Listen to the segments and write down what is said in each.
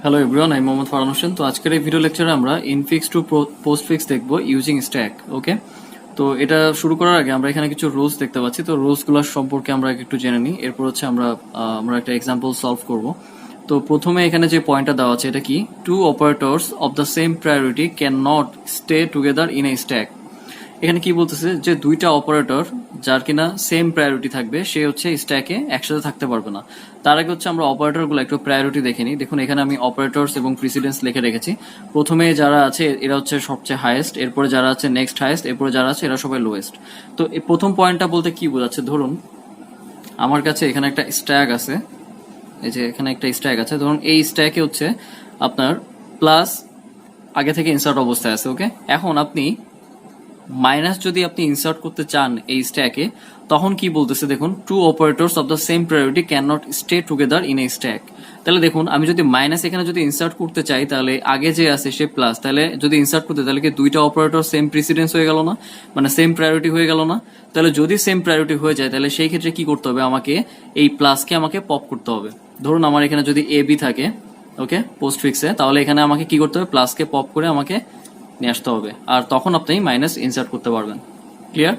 Hello everyone, আমি মোহাম্মদ ফারহান হোসেন। তো আজকের এই ভিডিও লেকচারে আমরা ইনফিক্স টু পোস্টফিক্স দেখবো ইউজিং স্ট্যাক। ওকে, তো এটা শুরু করার আগে আমরা এখানে কিছু রুলস দেখতে পাচ্ছি। তো রুলসগুলো সম্পর্কে আমরা একটু জেনে নিই, এরপর হচ্ছে আমরা একটা এক্সাম্পল সলভ করব। তো প্রথমে এখানে যে পয়েন্টটা দেওয়া আছে এটা কি, two operators of the same priority can not stay together in a stack. এখানে কি বলতেছে যে দুইটা অপারেটর যার কিনা সেম প্রায়োরিটি থাকবে সে হচ্ছে স্ট্যাকে একসাথে থাকতে পারবে না। তার আগে হচ্ছে আমরা অপারেটরগুলো একটু প্রায়োরিটি দেখে নিই। দেখুন এখানে আমি অপারেটরস এবং প্রিসিডেন্স লিখে রেখেছি। প্রথমে যারা আছে এরা হচ্ছে সবচেয়ে হাইয়েস্ট, এরপরে যারা আছে নেক্সট হাইয়েস্ট, এরপরে যারা আছে এরা সবাই লোয়েস্ট। তো এই প্রথম পয়েন্টটা বলতে কি বোঝাচ্ছে, ধরুন আমার কাছে এখানে একটা স্ট্যাক আছে, এই যে এখানে একটা স্ট্যাক আছে, ধরুন এই স্ট্যাকে হচ্ছে আপনার প্লাস আগে থেকে ইনসার্ট অবস্থায় আছে। ওকে, এখন আপনি মাইনাস যদি আপনি ইনসার্ট করতে চান এই স্ট্যাকে, তখন কি বলতেছে দেখুন, two operators of the same priority can not stay together in a stack. তাহলে দেখুন আমি যদি মাইনাস এখানে যদি ইনসার্ট করতে চাই, তাহলে আগে যে আছে সে প্লাস, তাহলে যদি ইনসার্ট করতে তাহলে কি দুইটা অপারেটর সেম প্রিসিডেন্স হয়ে গেল না, মানে সেম প্রায়োরিটি হয়ে গেল না। তাহলে যদি সেম প্রায়োরিটি হয়ে যায় তাহলে সেই ক্ষেত্রে কি করতে হবে, আমাকে এই প্লাসকে আমাকে পপ করতে হবে। ধরুন আমার এখানে যদি এ বি থাকে, ওকে, পোস্ট ফিক্সে, তাহলে এখানে আমাকে কি করতে হবে, প্লাসকে পপ করে আমাকে নিয়ে আসতে হবে, আর তখন আপনি মাইনাস ইনসার্ট করতে পারবেন। ক্লিয়ার?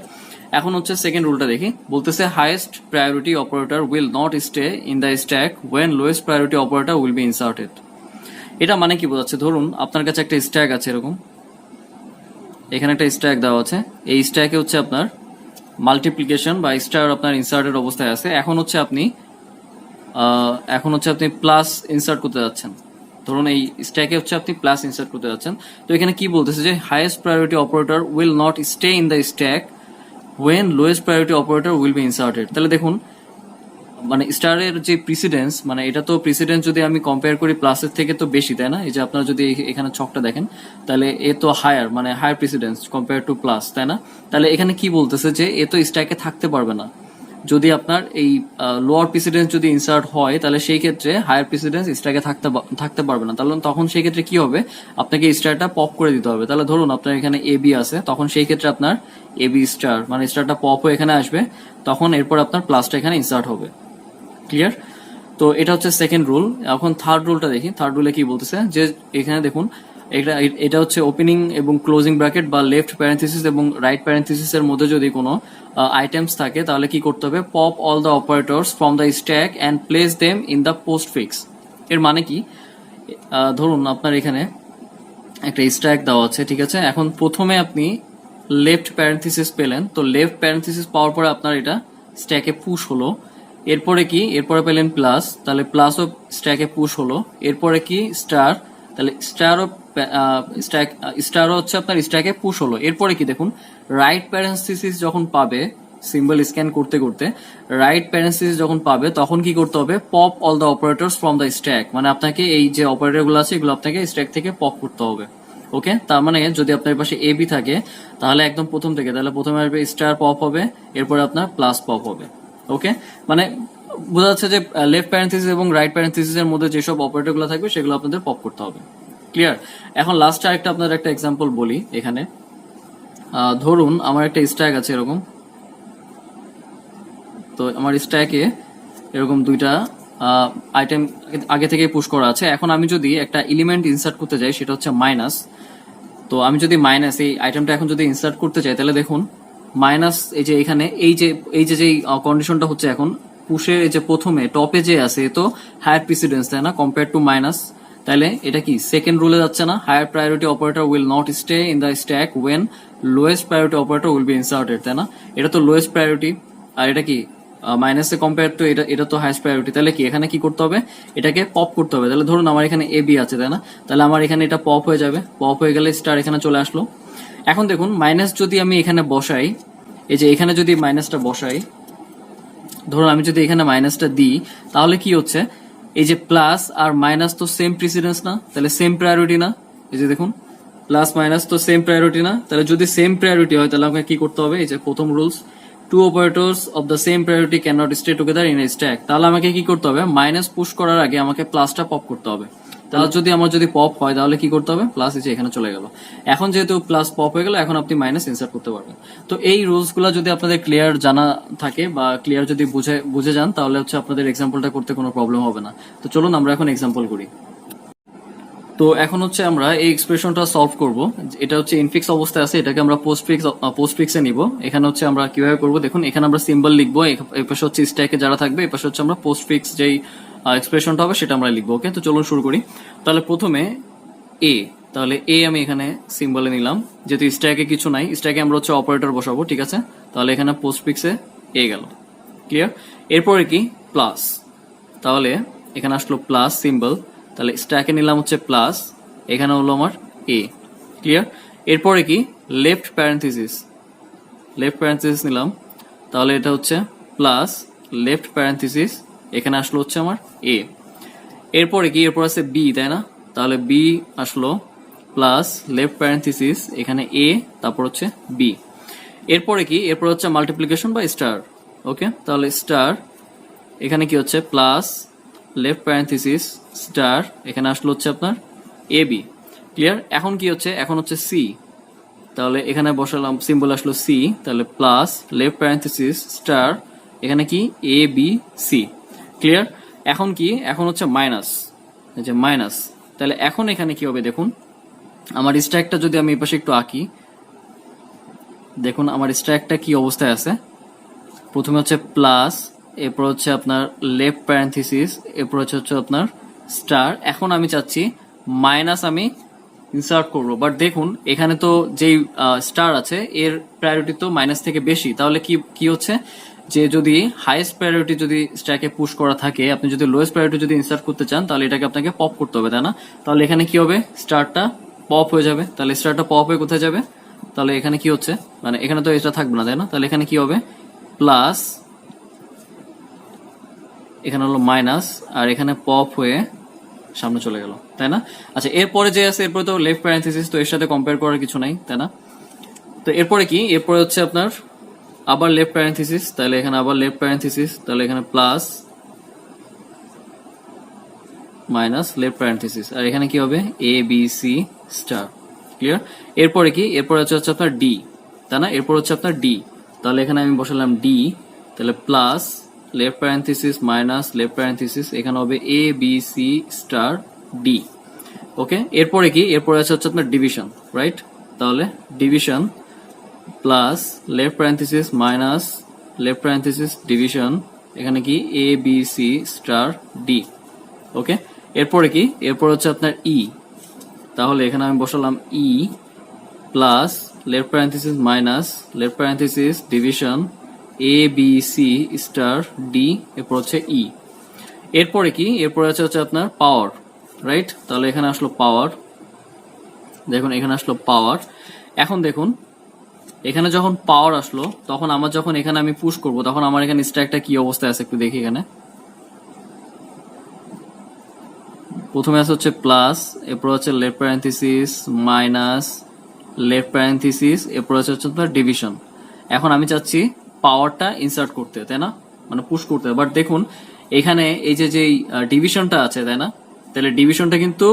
এখন হচ্ছে সেকেন্ড রুলটা দেখি, বলতেছে highest priority operator will not stay in the stack when lowest priority operator will be inserted. এটা মানে কি বোঝাচ্ছে, ধরুন আপনার কাছে একটা স্ট্যাক আছে এরকম, এখানে একটা স্ট্যাক দেওয়া আছে, এই স্ট্যাকে হচ্ছে আপনার মাল্টিপ্লিকেশন বা স্টার আপনার ইনসার্টেড অবস্থায় আছে। এখন হচ্ছে আপনি প্লাস ইনসার্ট করতে যাচ্ছেন, ধরুন এই স্ট্যাকে হচ্ছে আপনি প্লাস ইনসার্ট করতে যাচ্ছেন। তো এখানে কি বলতেছে যে highest priority operator will not stay in the stack when lowest priority operator will be inserted. তাহলে দেখুন মানে স্টারের যে প্রিসিডেন্স, মানে এটা তো প্রিসিডেন্স যদি আমি কম্পেয়ার করি প্লাসের থেকে তো বেশি, তাই না? এই যে আপনারা যদি এখানে ছকটা দেখেন, তাহলে এ তো হায়ার, মানে higher precedence compare to plus, তাই না? তাহলে এখানে কি বলতেছে যে এ তো স্ট্যাকে থাকতে পারবে না। যদি আপনার এই লোয়ার প্রিসিডেন্স যদি ইনসার্ট হয়, তাহলে সেই ক্ষেত্রে হায়ার প্রিসিডেন্স স্ট্যাকে থাকতে পারবে না। তাহলে তখন সেই ক্ষেত্রে কি হবে, আপনাকে স্টারটা পপ করে দিতে হবে। তাহলে ধরুন আপনার এখানে এ বি আছে, তখন সেই ক্ষেত্রে আপনার এ বি স্টার মানে স্টারটা পপ হয়ে এখানে আসবে, তখন এরপর আপনার প্লাসটা এখানে ইনসার্ট হবে। ক্লিয়ার? তো এটা হচ্ছে সেকেন্ড রুল। এখন থার্ড রুলটা দেখি, থার্ড রুলে কি বলতেছে যে এখানে দেখুন এটা হচ্ছে ওপেনিং এবং ক্লোজিং ব্র্যাকেট বা লেফট প্যারেন্থিসিস এবং রাইট প্যারেন্থিসিস এর মধ্যে যদি কোনো আইটেমস থাকে, তাহলে কি করতে হবে, pop all the operators from the stack and place them in the post fix. এর মানে কি, ধরুন আপনার এখানে একটা স্ট্যাক দেওয়া আছে, ঠিক আছে? এখন প্রথমে আপনি লেফট প্যারেন্থিসিস পেলেন, তো লেফট প্যারেন্থিসিস পাওয়ার পরে আপনার এটা স্ট্যাকে পুশ হলো। এরপরে কি, এরপরে পেলেন প্লাস, তাহলে প্লাসও স্ট্যাকে পুশ হলো। এরপরে কি স্টার, তাহলে স্টারও হচ্ছে আপনার স্ট্যাকে পুশ হলো। এরপরে কি দেখুন, রাইট প্যারেন্থিসিস যখন পাবে, সিম্বল স্ক্যান করতে করতে রাইট প্যারেন্থিসিস যখন পাবে, তখন কি করতে হবে, pop all the operators from the stack, মানে আপনাকে এই যে অপারেটর গুলো আছে এগুলো আপনাকে স্ট্যাক থেকে পপ করতে হবে। ওকে, তার মানে যদি আপনার পাশে এ বি থাকে, তাহলে একদম প্রথম থেকে, তাহলে প্রথমে আসবে স্টার পপ হবে, এরপরে আপনার প্লাস পপ হবে। ওকে, মানে বোঝা যাচ্ছে যে লেফট প্যারেন্থিসিস এবং রাইট প্যারেন্থিসিস এর মধ্যে যেসব অপারেটর গুলো থাকবে সেগুলো আপনাদের পপ করতে হবে। ক্লিয়ার? এখন লাস্ট আরেকটা আপনাদের একটা এক্সাম্পল বলি এখানে। ধরুন আমার একটা স্ট্যাক আছে এরকম, তো আমার স্ট্যাকে এরকম দুইটা আইটেম আগে থেকে পুশ করা আছে। এখন আমি যদি একটা এলিমেন্ট ইনসার্ট করতে যাই, সেটা হচ্ছে মাইনাস। তো আমি যদি মাইনাস এই আইটেমটা এখন যদি ইনসার্ট করতে চাই, তাহলে দেখুন মাইনাস, এই যে এখানে এই যে কন্ডিশনটা হচ্ছে এখন পুশে, এই যে প্রথমে টপে যে আছে তো হায়ার প্রিসিডেন্স, তাই না, কম্পেয়ার টু মাইনাস। তাহলে এটা কি সেকেন্ড রুলে যাচ্ছে না, higher priority operator will not stay in the stack when lowest priority operator will be inserted, তাই না? এটা তো লোয়েস্ট প্রায়োরিটি, আর এটা কি মাইনাসে কম্পেয়ার টু এটা তো হাইস্ট প্রায়োরিটি। তাহলে কি এখানে কি করতে হবে, এটাকে পপ করতে হবে। তাহলে ধরুন আমার এখানে এ বি আছে, তাই না? তাহলে আমার এখানে এটা পপ হয়ে যাবে, পপ হয়ে গেলে স্টার এখানে চলে আসলো। এখন দেখুন মাইনাস যদি আমি এখানে বসাই, এই যে এখানে যদি মাইনাসটা বসাই, ধরুন আমি যদি এখানে মাইনাসটা দিই, তাহলে কি হচ্ছে, এই যে প্লাস আর মাইনাস তো সেম প্রিসিডেন্স না, তাহলে সেম প্রায়োরিটি না? এই যে দেখুন প্লাস মাইনাস তো সেম প্রায়োরিটি না? তাহলে যদি সেম প্রায়োরিটি হয়, তাহলে আমাকে কি করতে হবে, এই যে প্রথম rules, two operators of the same priority can not stay together in a stack. তাহলে আমাকে কি করতে হবে, মাইনাস পুশ করার আগে আমাকে প্লাসটা পপ করতে হবে। তাহলে যদি পপ হয়, তাহলে কি করতে হবে, প্লাস এই যে এখানে চলে গেল। এখন যেহেতু প্লাস পপ হয়ে গেল, এখন আপনি মাইনাস ইনসার্ট করতে পারবেন। তো এই রুলস গুলো যদি আপনাদের ক্লিয়ার জানা থাকে বা ক্লিয়ার যদি বুঝে যান, তাহলে হচ্ছে আপনাদের এক্সাম্পলটা করতে কোনো প্রবলেম হবে না। তো চলুন আমরা এখন এক্সাম্পল করি। তো এখন হচ্ছে আমরা এই এক্সপ্রেশনটা সলভ করব। এটা হচ্ছে ইনফিক্স অবস্থায় আছে, এটাকে আমরা পোস্টফিক্সে নিব। এখানে হচ্ছে আমরা কিভাবে করব দেখুন, এখানে আমরা সিম্বল লিখবো, এই পাশে হচ্ছে স্ট্যাকে যারা থাকবে, এই পাশে হচ্ছে আমরা পোস্টফিক্স যেই এক্সপ্রেশনটা হবে সেটা আমরা লিখবো। ওকে, তো চলুন শুরু করি। তাহলে প্রথমে এ, তাহলে এ আমি এখানে সিম্বলে নিলাম, যেহেতু স্ট্যাকে কিছু নাই, স্ট্যাকে আমরা হচ্ছে অপারেটর বসাবো, ঠিক আছে। তাহলে এখানে পোস্টফিক্সে এ গেল, ক্লিয়ার। এরপরে কি প্লাস, তাহলে এখানে আসলো প্লাস সিম্বল, তাহলে স্ট্যাকে নিলাম হচ্ছে প্লাস, এখানে হলো আমার এ, ক্লিয়ার। এরপরে কি লেফট প্যারেন্থেসিস নিলাম, তাহলে এটা হচ্ছে প্লাস লেফট প্যারেন্থেসিস, এখানে আসলো হচ্ছে আমার এ। এরপরে কি, এরপর আছে বি, তাই না, তাহলে বি আসলো প্লাস লেফট প্যারেন্থেসিস, এখানে এ, তারপর হচ্ছে বি। এরপরে কি, এরপর হচ্ছে মাল্টিপ্লিকেশন বা স্টার। ওকে, তাহলে স্টার, এখানে কি হচ্ছে প্লাস লেফট প্যারেন্থেসিস স্টার, এখানে আসলো হচ্ছে আপনার এ বি, ক্লিয়ার। এখন কি হচ্ছে, এখন হচ্ছে সি, তাহলে এখানে বসালাম সিম্বল আসলো সি, তাহলে প্লাস লেফট প্যারেন্থেসিস স্টার, এখানে কি এ বি সি, ক্লিয়ার। এখন কি, এখন হচ্ছে মাইনাস, এই যে মাইনাস, তাহলে এখন এখানে কি হবে দেখুন, আমার স্ট্যাকটা যদি আমি এই পাশে একটু আঁকি, দেখুন আমার স্ট্যাকটা কি অবস্থায় আছে। প্রথমে হচ্ছে প্লাস, এরপর হচ্ছে আপনার লেফট প্যারেন্থেসিস, এরপর হচ্ছে আপনার স্টার। এখন আমি চাচ্ছি মাইনাস আমি ইনসার্ট করবো, বাট দেখুন এখানে তো যেই স্টার আছে এর প্রায়োরিটি তো মাইনাস থেকে বেশি, তাহলে কি কি হচ্ছে যে যদি হাইয়েস্ট প্রায়োরিটি যদি স্ট্যাকে পুশ করা থাকে, আপনি যদি লোয়েস্ট প্রায়োরিটি যদি ইনসার্ট করতে চান, তাহলে এটাকে আপনাকে পপ করতে হবে, তাই না। তাহলে এখানে কি হবে, স্টারটা পপ হয়ে যাবে, তাহলে স্টারটা পপ হয়ে কোথায় যাবে, তাহলে এখানে কি হচ্ছে, মানে এখানে তো এটা থাকবে না, তাই না, তাহলে এখানে কি হবে প্লাস, এখানে হলো মাইনাস, আর এখানে পপ হয়ে সামনে চলে গেল, তাই না। আচ্ছা, এরপরে যে আছে, এরপরে তো লেফট প্যারেন্থেসিস, তো এর সাথে কম্পেয়ার করার কিছু নাই, তাই না। তো এরপরে কি, এরপরে হচ্ছে আপনার আবার লেফট প্যারেন্থেসিস, তাহলে এখানে আবার লেফট প্যারেন্থেসিস, তাহলে এখানে প্লাস মাইনাস লেফট প্যারেন্থেসিস, আর এখানে কি হবে A B C star, clear. এরপরে কি, এরপরে হচ্ছে আপনার ডি, তাই না, এরপর হচ্ছে আপনার ডি, তাহলে এখানে আমি বসালাম ডি, তাহলে plus left parenthesis minus left parenthesis, এখানে হবে A B C star D. ওকে, এরপরে কি, এরপরে আছে হচ্ছে আপনার ডিভিশন, রাইট, তাহলে division plus left parenthesis minus left parenthesis division, এখানে কি এ বি সি স্টার ডি। ওকে, এরপরে কি, এরপর হচ্ছে আপনার ই, তাহলে এখানে আমি বসালাম E plus left parenthesis minus left parenthesis division A B C star D, এরপর হচ্ছে ই। এরপরে কি, এরপরে হচ্ছে আপনার পাওয়ার, রাইট, তাহলে এখানে আসলো পাওয়ার, দেখুন এখানে আসলো পাওয়ার। এখন দেখুন এখানে যখন পাওয়ার আসলো, তখন আমার যখন এখানে আমি পুশ করব, তখন আমার এখানে স্ট্যাকটা কি অবস্থায় আছে একটু দেখি। এখানে প্রথমে আছে হচ্ছে প্লাস, এরপর হচ্ছে left parenthesis minus left parenthesis, এরপর হচ্ছে আপনার ডিভিশন। এখন আমি চাচ্ছি পাওয়ারটা ইনসার্ট করতে, তাই না, মানে পুশ করতে, বাট দেখুন এখানে এই যে ডিভিশনটা আছে, তাই না, তাহলে ডিভিশনটা কিন্তু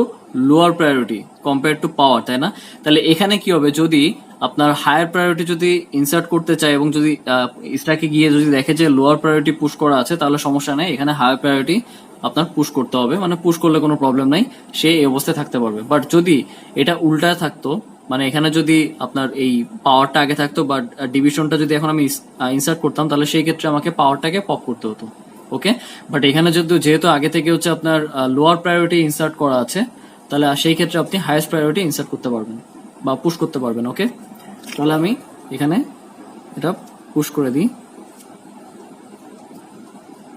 লোয়ার প্রায়োরিটি কম্পেয়ার টু পাওয়ার, তাই না। তাহলে এখানে কি হবে, যদি আপনার হায়ার প্রায়োরিটি যদি ইনসার্ট করতে চায় এবং যদি স্ট্যাকে গিয়ে যদি দেখে যে লোয়ার প্রায়োরিটি পুশ করা আছে, তাহলে সমস্যা নেই, এখানে হায়ার প্রায়োরিটি আপনার পুশ করতে হবে, মানে পুশ করলে কোনো প্রবলেম নাই, সে এই অবস্থায় থাকতে পারবে। বাট যদি এটা উল্টায় থাকতো, মানে এখানে যদি আপনার এই পাওয়ারটা আগে থাকতো বা ডিভিশনটা যদি এখন আমি ইনসার্ট করতাম, তাহলে সেই ক্ষেত্রে আমাকে পাওয়ারটাকে পপ করতে হতো। ওকে, বাট এখানে যেহেতু আগে থেকে হচ্ছে আপনার লোয়ার প্রায়োরিটি ইনসার্ট করা আছে, তাহলে সেই ক্ষেত্রে আপনি হাইয়েস্ট প্রায়োরিটি ইনসার্ট করতে পারবেন বা পুশ করতে পারবেন। ওকে, তাহলে আমি এখানে এটা পুশ করে দিই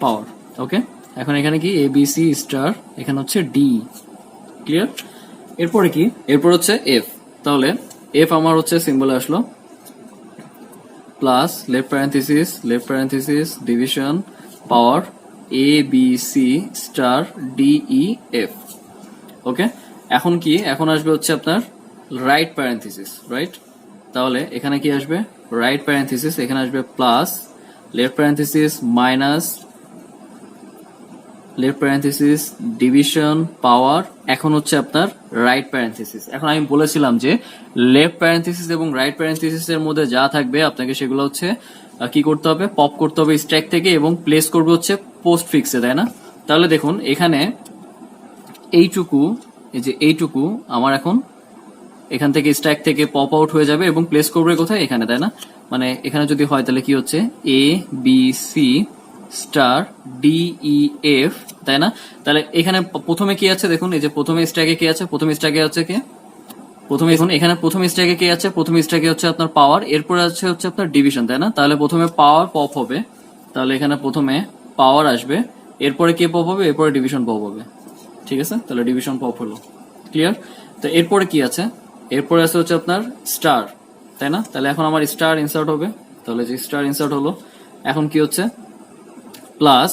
পাওয়ার। ওকে, এখন এখানে কি এ বি সি স্টার, এখানে হচ্ছে ডি, ক্লিয়ার। এরপরে কি, এরপর হচ্ছে এফ, তাহলে এফ আমার হচ্ছে সিম্বলে আসলো plus left parenthesis division power A B C star D E F. Okay, এখন কি, এখন আসবে হচ্ছে আপনার রাইট প্যারেন্থেসিস, রাইট, তাহলে এখানে কি আসবে রাইট প্যারেন্থেসিস, এখানে আসবে plus left parenthesis minus left parenthesis division power, এখন হচ্ছে আপনার রাইট প্যারেন্থেসিস। এখন আমি বলেছিলাম যে লেফট প্যারেন্থেসিস এবং রাইট প্যারেন্থেসিস এর মধ্যে যা থাকবে আপনাকে সেগুলো হচ্ছে কি করতে হবে, পপ করতে হবে স্ট্যাক থেকে এবং প্লেস করবে হচ্ছে পোস্ট ফিক্সে, তাই না। তাহলে দেখুন এখানে এইটুকু এই যে এইটুকু আমার এখন এখান থেকে স্ট্যাক থেকে পপ আউট হয়ে যাবে এবং প্লেস করবে কোথায়, এখানে, তাই না? মানে এখানে যদি হয় তাহলে কি হচ্ছে A B C star D E F, তাই না? তাহলে এখানে প্রথমে কি আছে দেখুন, এই যে প্রথমে স্ট্যাকে কি আছে, প্রথমে স্ট্যাকে হচ্ছে কি, প্রথমে এখন এখানে প্রথম স্ট্যাকে কি আছে, প্রথম স্ট্যাকে হচ্ছে আপনার পাওয়ার, এরপরে হচ্ছে আপনার ডিভিশন, তাই না? তাহলে প্রথমে পাওয়ার পপ হবে, তাহলে এখানে প্রথমে পাওয়ার আসবে, এরপরে কে পপ হবে, এরপরে ডিভিশন পপ হবে, ঠিক আছে? তাহলে ডিভিশন পপ হলো, ক্লিয়ার? তো এরপরে কি আছে, এরপরে আছে হচ্ছে আপনার স্টার, তাই না? তাহলে এখন আমার স্টার ইনসার্ট হবে, তাহলে যে স্টার ইনসার্ট হলো, এখন কি হচ্ছে প্লাস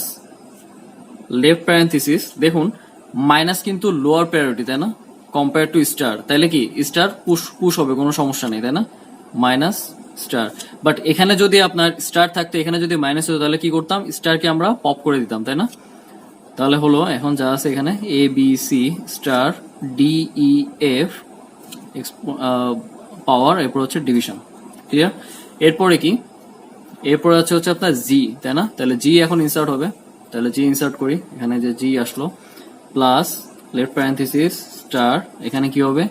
লেফট প্যারেন্থিসিস, দেখুন মাইনাস কিন্তু লোয়ার প্রায়োরিটি, তাই না, কম্পেয়ার টু স্টার, তাইলে কি স্টার পুশ পুশ হবে, কোনো সমস্যা নেই, তাই না? মাইনাস স্টার, বাট এখানে যদি আপনার স্টার থাকতো, এখানে যদি মাইনাস হতো, তাহলে কি করতাম, স্টারকে আমরা পপ করে দিতাম, তাই না? তাহলে হলো এখন যা আছে এখানে A B C star D E F power, এরপর হচ্ছে ডিভিশন, ক্লিয়ার? এরপরে কি, এরপরে হচ্ছে আপনার জি, তাই না? তাহলে জি এখন ইনসার্ট হবে, তাহলে জি ইনসার্ট করি, এখানে যে জি আসলো, প্লাস লেফট প্যারেন্থিসিস স্টার, এখানে কি হবে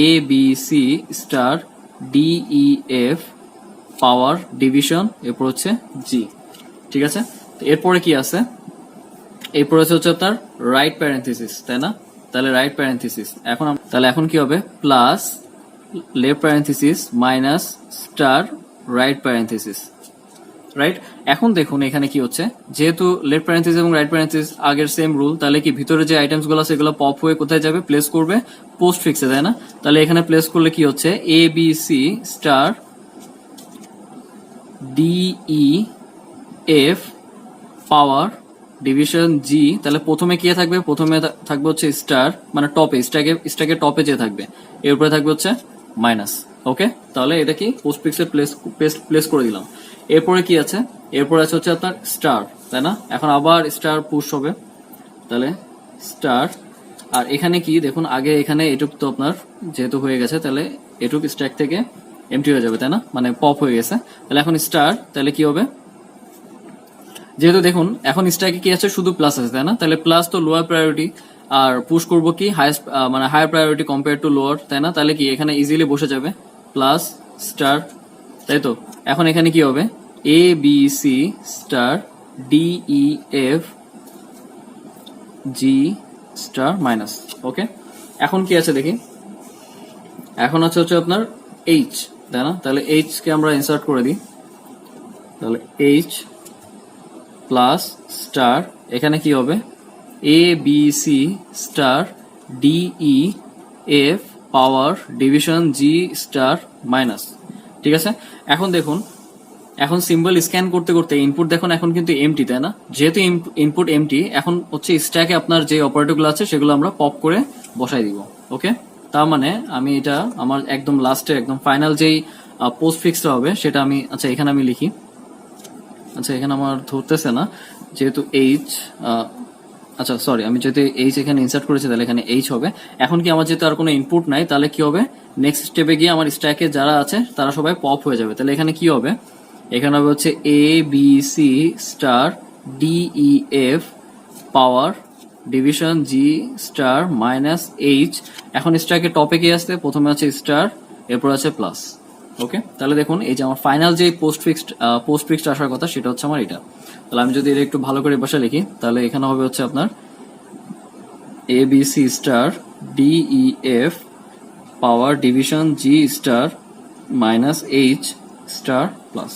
A B C star D E F power division, এরপর হচ্ছে জি, ঠিক আছে? তো এরপরে কি আছে, এরপরে হচ্ছে আপনার রাইট প্যারেন্থিসিস, তাই না? তাহলে রাইট প্যারেন্থিসিস এখন তাহলে এখন কি হবে plus left parenthesis minus star right parenthesis, right? এখন দেখুন এখানে কি হচ্ছে, যেহেতু লেফট প্যারেন্থিসিস এবং রাইট প্যারেন্থিসিস আগের সেম রুল, তাহলে কি ভিতরে যে আইটেমস গুলো আছে এগুলো পপ হয়ে কোথায় যাবে, প্লেস করবে পোস্ট ফিক্সে, তাই না? তাহলে এখানে প্লেস করলে কি হচ্ছে A B C star D E F power division G, তাহলে প্রথমে কি থাকবে, প্রথমে থাকবে হচ্ছে স্টার, মানে টপে স্ট্যাকে টপে যে থাকবে, এরপরে থাকবে হচ্ছে মাইনাস, ওকে? তাহলে এটা কি পোস্ট ফিক্সে প্লেস করে দিলাম। এরপরে কি আছে, এরপরে আছে হচ্ছে আপনার স্টার, তাই না? এখন আবার স্টার পুশ হবে, তাহলে স্টার, আর এখানে কি দেখুন, আগে এখানে এটুক তো আপনার যেহেতু হয়ে গেছে, তাহলে এটুক স্ট্যাক থেকে এমটি হয়ে যাবে, তাই না? মানে পপ হয়ে গেছে, তাহলে এখন স্টার, তাহলে কি হবে, যেহেতু দেখুন এখন স্ট্যাকে কি আছে, শুধু প্লাস আছে, তাই না? তাহলে প্লাস তো লোয়ার প্রায়োরিটি, আর পুশ করবো কি হাইয়েস্ট, মানে higher priority compare to lower, তাই না? তাহলে কি এখানে ইজিলি বসে যাবে প্লাস স্টার, তাই তো? এখন এখানে কি হবে A B C star D E F G star minus, okay? এখন কি আছে দেখি, এখন হচ্ছে আপনার এইচ, তাই না? তাহলে এইচ কে আমরা ইনসার্ট করে দিই, তাহলে এইচ প্লাস স্টার, এখানে কি হবে A B C star D E F power division G star minus, ঠিক আছে? এখন দেখুন, এখন সিম্বল স্ক্যান করতে করতে ইনপুট দেখুন এখন কিন্তু এমটি, তাই না? যেহেতু ইনপুট এমটি, এখন হচ্ছে স্ট্যাকে আপনার যে অপারেটরগুলো আছে সেগুলো আমরা পপ করে বসাই দিব, ওকে? তার মানে আমি এটা আমার একদম লাস্টে একদম ফাইনাল যেই পোস্ট ফিক্সটা হবে সেটা আমি, আচ্ছা এখানে আমি লিখি, আচ্ছা এখানে আমার ধরতেছে না, যেহেতু এইচ, আচ্ছা সরি, আমি যদি এইচ এখানে ইনসার্ট করেছি তাহলে এখানে এইচ হবে। এখন কি আমার যেহেতু আর কোনো ইনপুট নাই, তাহলে কি হবে নেক্সট স্টেপে গিয়ে আমার স্ট্যাকে যারা আছে তারা সবাই পপ হয়ে যাবে। তাহলে এখানে কি হবে, এখানে হবে হচ্ছে A B C star D E F power division G star minus H. এখন স্ট্যাকে টপে কি আসছে, প্রথমে আছে স্টার, এরপর আছে প্লাস, ওকে? তাহলে দেখুন এই যে আমার ফাইনাল যে পোস্ট ফিক্সড আসার কথা সেটা হচ্ছে আমার এটা। তাহলে আমি যদি এটা একটু ভালো করে বসে লিখি, তাহলে এখানে হবে হচ্ছে আপনার A B C star D E F power division G star minus H star plus,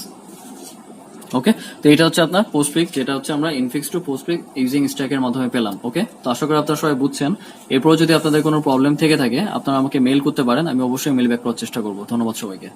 okay? তো এটা হচ্ছে আপনার পোস্ট ফিক্স, যেটা হচ্ছে আমরা infix to postfix using স্ট্যাকের মাধ্যমে পেলাম, ওকে? তো আশা করি আপনারা সবাই বুঝছেন। এরপর যদি আপনাদের কোনো প্রবলেম থেকে থাকে আপনারা আমাকে মেইল করতে পারেন, আমি অবশ্যই মেইল ব্যাক করার চেষ্টা করবো। ধন্যবাদ সবাইকে।